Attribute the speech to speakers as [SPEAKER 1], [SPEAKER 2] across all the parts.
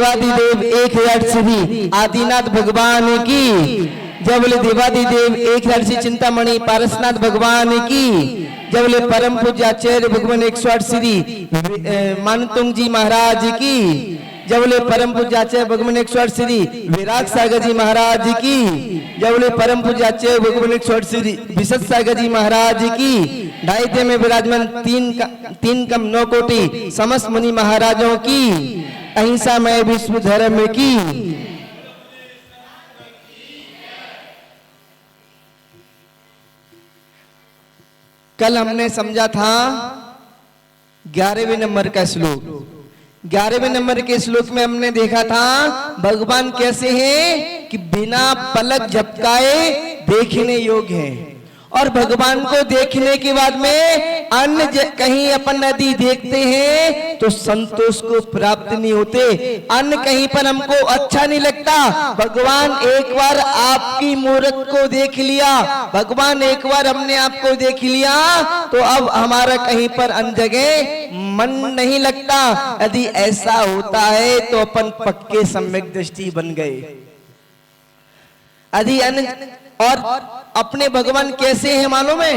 [SPEAKER 1] देवादिदेव 1000 श्री आदिनाथ भगवान की। जय बोले देवादिदेव 1000 श्री चिंतामणि पारसनाथ भगवान की। जय बोले परम पूज्य आचार्य भगवान 108 श्री मानतुंग जी महाराज की। जय बोले परम पूज्य आचार्य भगवान 108 श्री विराग सागर जी महाराज की। जय बोले परम पूज्य आचार्य भगवान 108 श्री विशद सागर जी महाराज की। ढाईते में विराजमान तीन कम 9 कोटि समस्त मुनि महाराजों की। अहिंसा में विश्व धर्म की। कल हमने समझा था 11वें नंबर का श्लोक। 11वें नंबर के श्लोक में हमने देखा था भगवान कैसे हैं कि बिना पलक झपकाए देखने योग्य हैं। और भगवान को देखने के बाद में अन्य कहीं अपन नदी देखते हैं तो संतोष को प्राप्त नहीं होते, अन्य कहीं पर हमको अच्छा नहीं लगता। भगवान एक बार आपकी मूर्त को देख लिया, भगवान एक बार हमने आपको देख लिया तो अब हमारा कहीं पर अन्य जगह मन नहीं लगता। यदि ऐसा होता है तो अपन पक्के सम्यक दृष्टि बन गए। यदि और अपने भगवान कैसे हैं मालूम है?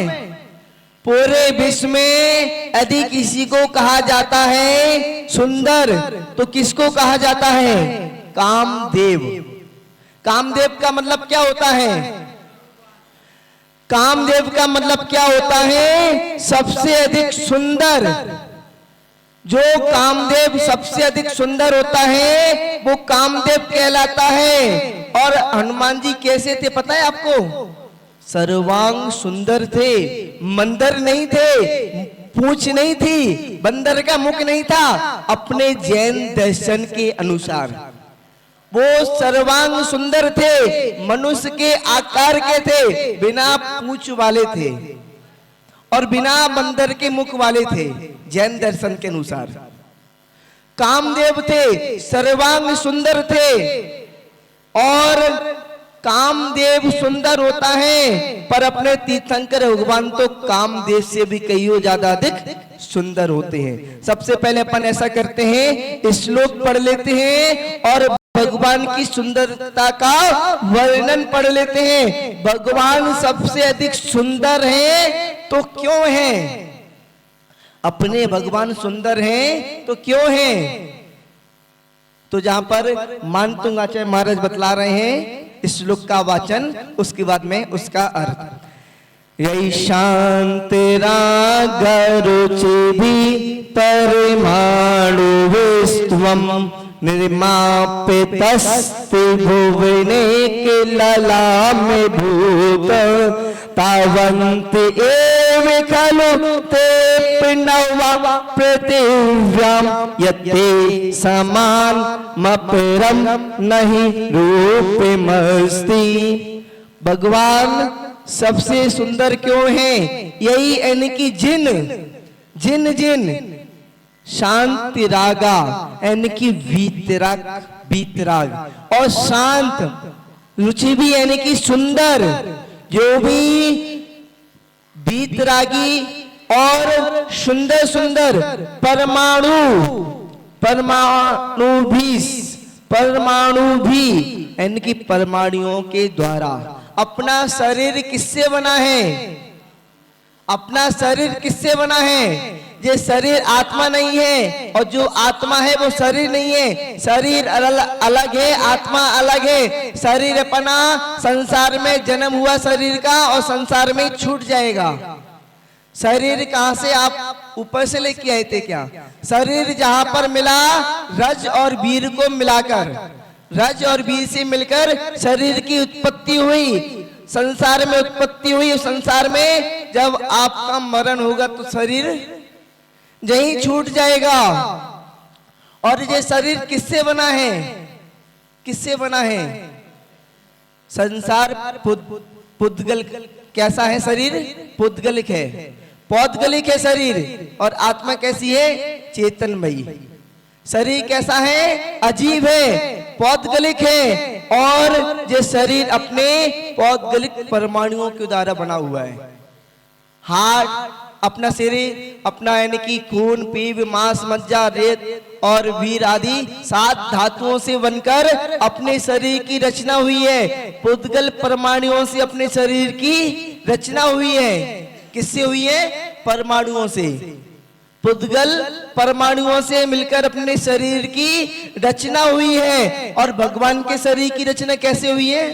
[SPEAKER 1] पूरे विश्व में यदि किसी को कहा जाता है सुंदर तो किसको कहा जाता है? कामदेव। कामदेव का मतलब क्या होता है? कामदेव का मतलब क्या होता है? सबसे अधिक सुंदर। जो कामदेव सबसे अधिक सुंदर होता है वो कामदेव कहलाता है। और हनुमान जी कैसे थे पता है आपको? सर्वांग सुंदर थे, मंदर नहीं थे, पूंछ नहीं थी, बंदर का मुख नहीं था। अपने जैन दर्शन के अनुसार वो सर्वांग सुंदर थे, मनुष्य के आकार के थे, बिना पूंछ वाले थे और बिना बंदर के मुख वाले थे जैन दर्शन के अनुसार। कामदेव थे, सर्वांग सुंदर थे। और कामदेव सुंदर होता है पर अपने तीर्थंकर भगवान तो कामदेव से भी कईयों ज्यादा अधिक सुंदर होते हैं। सबसे पहले अपन ऐसा करते हैं, श्लोक पढ़ लेते हैं और भगवान की सुंदरता का वर्णन पढ़ लेते हैं। भगवान सबसे अधिक सुंदर हैं तो क्यों हैं? अपने भगवान सुंदर हैं तो क्यों हैं? तो जहां पर मानतुंग आचार्य महाराज बतला रहे हैं इस श्लोक का वाचन, उसके बाद में उसका अर्थ। यही शांत रागरुचि भी परमाणु विस्त्वम निर्मापितस्ति भुवने के ललामे भूत तावन्त एव खलु ते पिनवा पृथिव्याम यते समान मपरम नहीं रूपमस्ति। भगवान सबसे सुंदर क्यों हैं? यही इनकी जिन शांति रागा इनकी वीतराग और शांत रुचि भी यानी कि सुंदर। जो भी वीतरागी और सुंदर परमाणु भी इनकी परमाणुओं के द्वारा। अपना शरीर किससे बना है? अपना शरीर किससे बना है? ये शरीर आत्मा नहीं है और जो आत्मा है वो शरीर नहीं है। शरीर अलग है, आत्मा अलग है। शरीर अपना संसार में जन्म हुआ शरीर का और संसार में छूट जाएगा। शरीर कहां से आप ऊपर से लेके आए थे क्या? शरीर जहां पर मिला रज और वीर को मिलाकर, रज और वीर से मिलकर शरीर की उत्पत्ति हुई, संसार में उत्पत्ति हुई। संसार में जब आपका मरण होगा तो शरीर यही छूट जाएगा। और ये शरीर किससे बना है? किससे बना है? संसार पुद्गल कैसा है? शरीर पुद्गलिक है, पौद्गलिक है शरीर। और आत्मा कैसी है? चेतनमयी। शरीर कैसा है? अजीब है, पौद्गलिक है। और ये शरीर अपने पौद्गलिक परमाणुओं के द्वारा बना हुआ है। हार्ट अपना शरीर अपना यानी कि खून पीव मांस मज्जा रेत और वीर आदि 7 धातुओं से बनकर अपने शरीर की रचना हुई है। पुद्गल परमाणुओं से अपने शरीर की रचना हुई है। किससे हुई है? परमाणुओं से। पुद्गल परमाणुओं से मिलकर अपने शरीर की रचना हुई है। और भगवान के शरीर की रचना कैसे हुई है?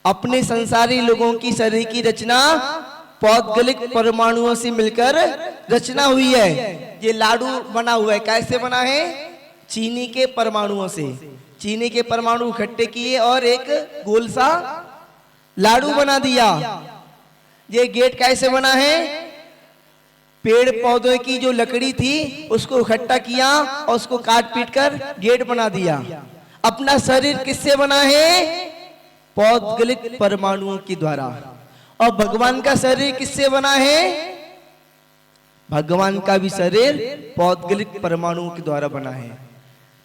[SPEAKER 1] अपने संसारी लोगों की शरीर की रचना पौद्गलिक परमाणुओं से मिलकर रचना हुई है। ये लाडू बना हुआ है, कैसे बना है? चीनी के परमाणुओं से। चीनी के परमाणु इकट्ठे किए और एक गोल सा लाडू बना दिया। ये गेट कैसे बना है? पेड़ पौधों की जो लकड़ी थी उसको इकट्ठा किया और उसको काट पीट कर गेट बना दिया। अपना शरीर किससे बना है? पौद्गलिक परमाणुओं के द्वारा। और भगवान का शरीर किससे बना है? भगवान का भी शरीर पौद्गलिक परमाणुओं के द्वारा बना है।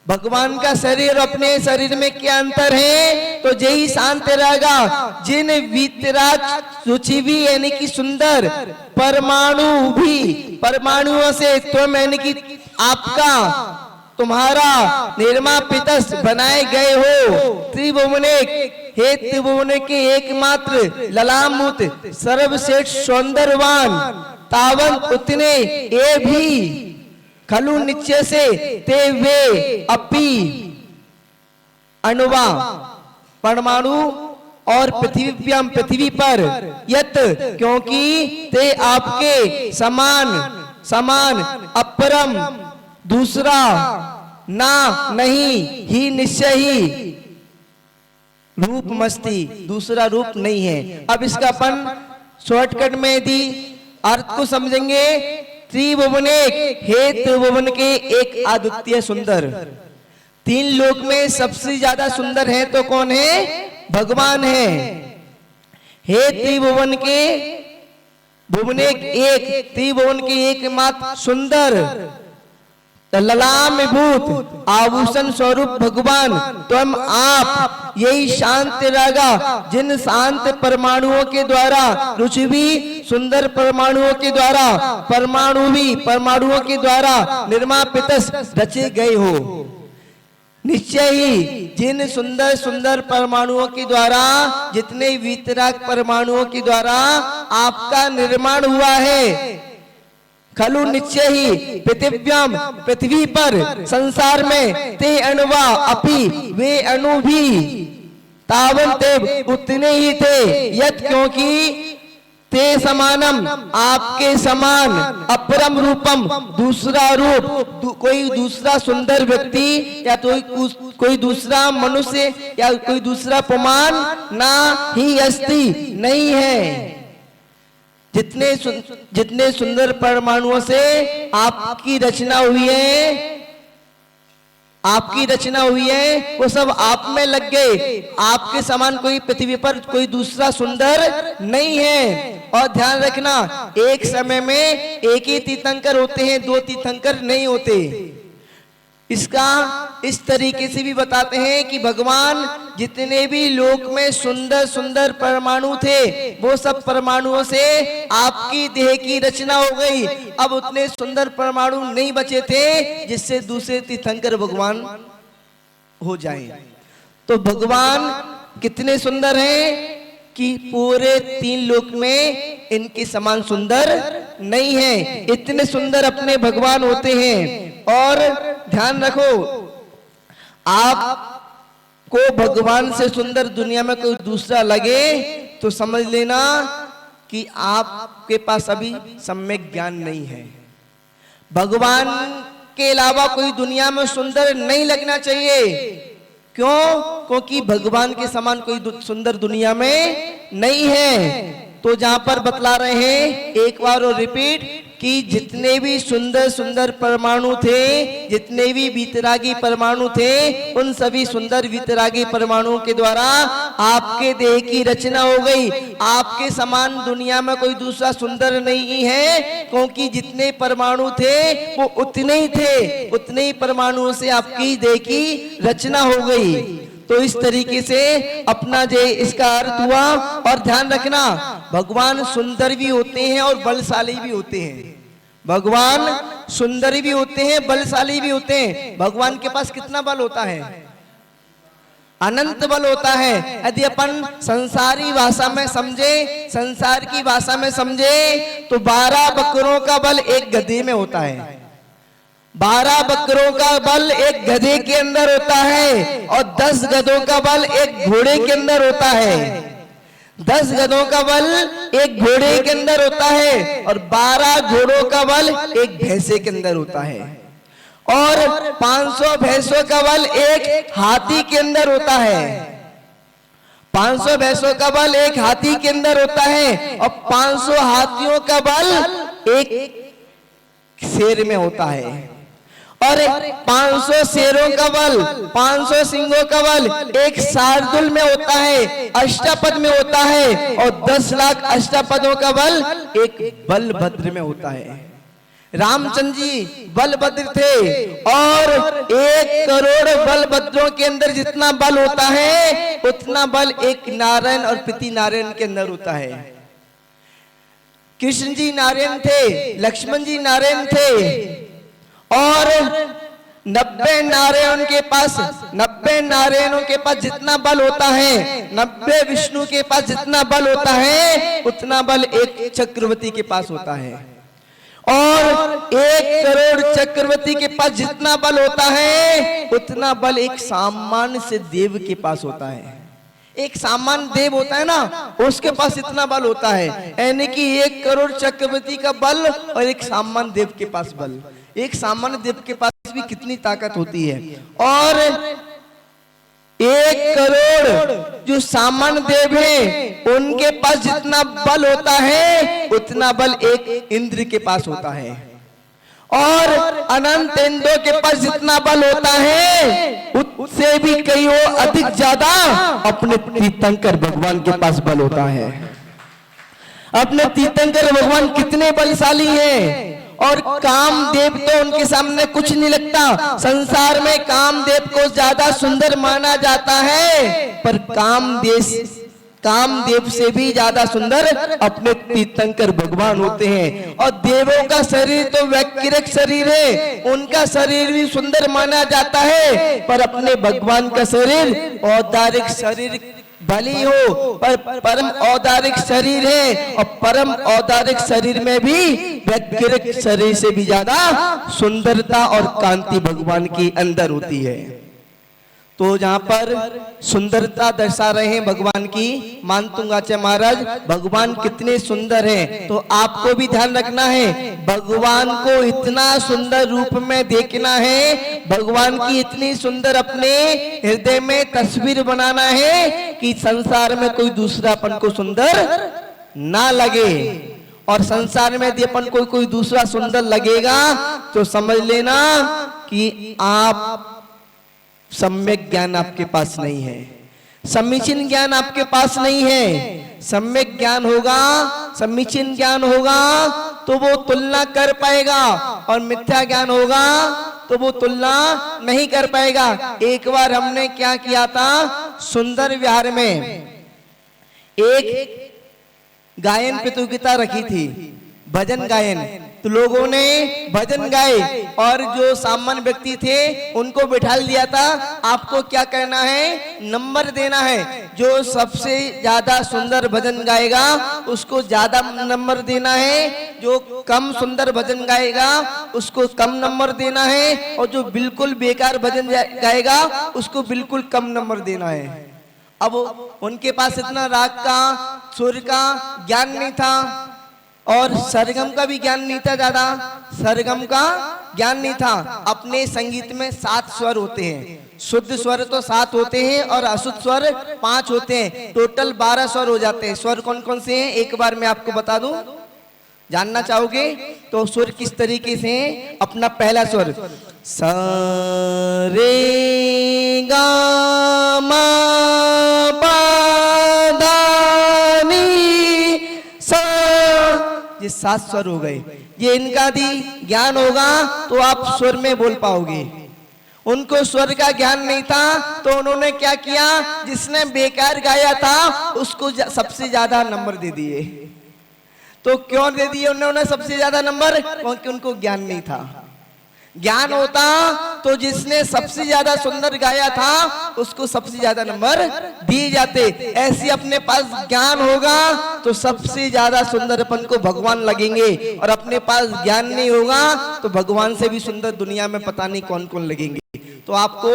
[SPEAKER 1] भगवान का शरीर अपने शरीर में क्या अंतर है? तो यही शांत रहेगा जिन वीतराग रुचिवी यानी कि सुंदर परमाणु भी परमाणुओं से तुम यानी कि आपका तुम्हारा निर्मा पितस बनाए गए हो। त्रिभुवने हे त्रिभुवने के एकमात्र ललामुत सर्वश्रेष्ठ सौंदर्यवान तावन उतने ये भी खलु निश्चय से ते वे अपी अणुवा परमाणु और पृथ्वीव्याम पृथ्वी पर यत क्योंकि ते आपके समान अपरम दूसरा ना नहीं ही निश्चय ही रूप मस्ती दूसरा रूप नहीं है। अब इसका अपन शॉर्टकट में यदि अर्थ को समझेंगे, त्रिभुवने हे त्रिभुवन के एक अद्वितीय सुंदर। 3 लोक में सबसे ज्यादा सुंदर है तो कौन है? भगवान है। हे त्रिभुवन के भुवने एक त्रिभुवन के एकमात्र सुंदर ललाम भूत आभूषण स्वरूप भगवान तुम आप यही शांत रहेगा जिन शांत परमाणुओं के द्वारा रुचिवी सुंदर परमाणुओं के द्वारा परमाणुओं के द्वारा निर्मापितस रचे गए हो। निश्चय ही जिन सुंदर सुंदर परमाणुओं के द्वारा जितने वीतराग परमाणुओं के द्वारा आपका निर्माण हुआ है। खलु निश्चय ही पृथिव्याम पृथ्वी पर संसार में ते अणुवा अपि वे अणु भी तावन ते उतने ही थे यत क्योंकि ते समानम आपके समान अपरम रूपम दूसरा रूप कोई दूसरा सुंदर व्यक्ति या कोई दूसरा मनुष्य या कोई दूसरा प्रमाण ना ही अस्ति नहीं है। जितने सुंदर परमाणुओं से आपकी रचना हुई है वो सब आप में लग गए। आपके समान कोई पृथ्वी पर कोई दूसरा सुंदर नहीं है। और ध्यान रखना एक समय में एक ही तीर्थंकर होते हैं, 2 तीर्थंकर नहीं होते। इसका इस तरीके से भी बताते हैं कि भगवान जितने भी लोक में सुंदर सुंदर परमाणु थे वो सब परमाणुओं से आपकी देह की रचना हो गई। अब उतने सुंदर परमाणु नहीं बचे थे जिससे दूसरे तीर्थंकर भगवान हो जाएं। तो भगवान कितने सुंदर हैं कि पूरे 3 लोक में इनके समान सुंदर नहीं है। इतने सुंदर अपने भगवान होते हैं। और ध्यान रखो आपको भगवान से सुंदर दुनिया में कोई दूसरा लगे तो समझ लेना कि आपके पास अभी सम्यक ज्ञान नहीं है। भगवान के अलावा कोई दुनिया में सुंदर नहीं लगना चाहिए। क्यों? क्योंकि भगवान के समान कोई सुंदर दुनिया में नहीं है। तो जहां पर बतला रहे हैं एक बार और रिपीट कि जितने भी सुंदर सुंदर परमाणु थे, जितने भी वीतरागी परमाणु थे, उन सभी सुंदर वीतरागी परमाणुओं के द्वारा आपके देह की रचना हो गई। आपके समान दुनिया में कोई दूसरा सुंदर नहीं है क्योंकि जितने परमाणु थे वो उतने ही थे। उतने ही परमाणुओं से आपकी देह की रचना हो गई। तो इस तरीके से अपना जो इसका अर्थ हुआ। और ध्यान रखना, भगवान सुंदर भी होते हैं और बलशाली भी होते हैं। भगवान सुंदर भी होते हैं, बलशाली भी होते हैं। भगवान के पास कितना बल होता है? अनंत बल होता है। यदि अपन संसारी भाषा में समझे, संसार की भाषा में समझे, तो 12 बकरों का बल एक गधे में होता है। 12 बकरों का बल एक गधे के अंदर होता है और 10 गधों का बल एक घोड़े के अंदर होता है। 10 गधों का बल एक घोड़े के अंदर होता है और 12 घोड़ों का बल एक भैंसे के अंदर होता है और 500 भैंसों का बल एक हाथी के अंदर होता है। 500 भैंसों का बल एक हाथी के अंदर होता है और 500 हाथियों का बल एक शेर में होता है और 500 शेरों का बल, 500 सिंहों का बल एक शार्दुल में होता है, अष्टपद में होता है और 10 लाख अष्टपदों का बल एक बलभद्र में होता है। रामचंद्र जी बलभद्र थे और 1 करोड़ बलभद्रों के अंदर जितना बल होता है उतना बल एक नारायण और पिति नारायण के अंदर होता है। कृष्ण जी नारायण थे, लक्ष्मण जी नारायण थे और 90 नारायणों के पास जितना बल होता है, 90 विष्णु के पास जितना बल होता है उतना बल एक चक्रवर्ती के पास होता है और 1 करोड़ चक्रवर्ती के पास जितना बल होता है उतना बल एक सामान्य से देव के पास होता है। एक सामान्य देव होता है ना, उसके पास इतना बल होता है, यानी कि 1 करोड़ चक्रवर्ती का बल और एक सामान्य देव के पास बल। एक सामान्य देव के पास भी कितनी ताकत होती है। और 1 करोड़ जो सामान्य देव हैं उनके पास जितना बल होता है उतना बल एक इंद्र के पास होता है और अनंत इंद्रों के पास जितना बल होता है उससे भी कई और अधिक ज्यादा अपने तीर्थंकर भगवान के पास बल होता है। अपने तीर्थंकर भगवान कितने बलशाली हैं और कामदेव तो उनके सामने कुछ नहीं लगता। संसार में कामदेव को ज्यादा सुंदर माना जाता है पर कामदेव से भी ज्यादा सुंदर अपने तीर्थंकर भगवान होते हैं। और देवों का शरीर तो वैकृत शरीर है, उनका शरीर भी सुंदर माना जाता है पर अपने भगवान का शरीर औदारिक शरीर भली हो पर परम औदारिक शरीर है और परम औदारिक शरीर में भी वैकृत शरीर से भी ज्यादा सुंदरता और कांति भगवान की अंदर होती है। तो जहां पर सुंदरता दर्शा रहे हैं भगवान की, मानतुंगाचार्य महाराज भगवान कितने सुंदर हैं। तो आपको भी ध्यान रखना है, भगवान को इतना सुंदर रूप में देखना है, भगवान की इतनी सुंदर अपने हृदय में तस्वीर बनाना है कि संसार में कोई दूसरा अपन को सुंदर ना लगे। और संसार में यदि अपन को कोई दूसरा सुंदर लगेगा तो समझ लेना कि आप सम्यक ज्ञान आपके पास नहीं है, समीचीन ज्ञान आपके पास नहीं है। सम्यक ज्ञान होगा, समीचीन ज्ञान होगा तो वो तुलना कर पाएगा और मिथ्या ज्ञान होगा तो वो तुलना नहीं कर पाएगा। एक बार हमने क्या किया था, सुंदर विहार में एक गायन प्रतियोगिता रखी थी, भजन गायन। तो लोगों ने भजन गाए और जो सामान्य व्यक्ति थे उनको बिठा दिया था। आपको क्या करना है, नंबर देना है। जो सबसे ज्यादा सुंदर भजन गाएगा उसको ज्यादा नंबर देना है, जो कम सुंदर भजन गाएगा उसको कम नंबर देना है और जो बिल्कुल बेकार भजन गाएगा उसको बिल्कुल कम नंबर देना है। अब उनके पास इतना राग का, सुर का ज्ञान नहीं था और सरगम का भी ज्ञान नहीं था, ज्यादा सरगम का ज्ञान नहीं था। अपने संगीत में 7 स्वर होते हैं, शुद्ध स्वर तो 7 होते हैं और अशुद्ध स्वर 5 होते हैं, टोटल 12 स्वर हो जाते हैं। स्वर कौन कौन से हैं एक बार मैं आपको बता दूं, जानना चाहोगे तो स्वर किस तरीके से हैं। अपना पहला स्वर सा रे गा मा पा धा नी सा, ये 7 स्वर हो गए। ये इनका भी ज्ञान होगा तो आप स्वर में बोल पाओगे। उनको स्वर का ज्ञान नहीं था, तो उन्होंने क्या किया, जिसने बेकार गाया था उसको सबसे ज्यादा नंबर दे दिए। तो क्यों दे दिए उन्होंने सबसे ज्यादा नंबर? क्योंकि उनको ज्ञान नहीं था। ज्ञान होता तो जिसने सबसे ज्यादा सुंदर गाया था उसको सबसे ज्यादा नंबर दिए जाते। ऐसे अपने पास ज्ञान होगा तो सबसे ज्यादा सुंदर अपन को भगवान लगेंगे, और अपने पास ज्ञान नहीं होगा तो भगवान से भी सुंदर दुनिया में पता नहीं कौन कौन लगेंगे। तो आपको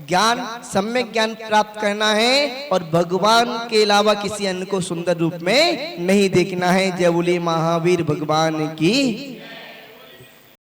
[SPEAKER 1] ज्ञान, सम्यक ज्ञान प्राप्त करना है और भगवान के अलावा किसी अन्य को सुंदर रूप में नहीं देखना है। जय बोले महावीर भगवान की।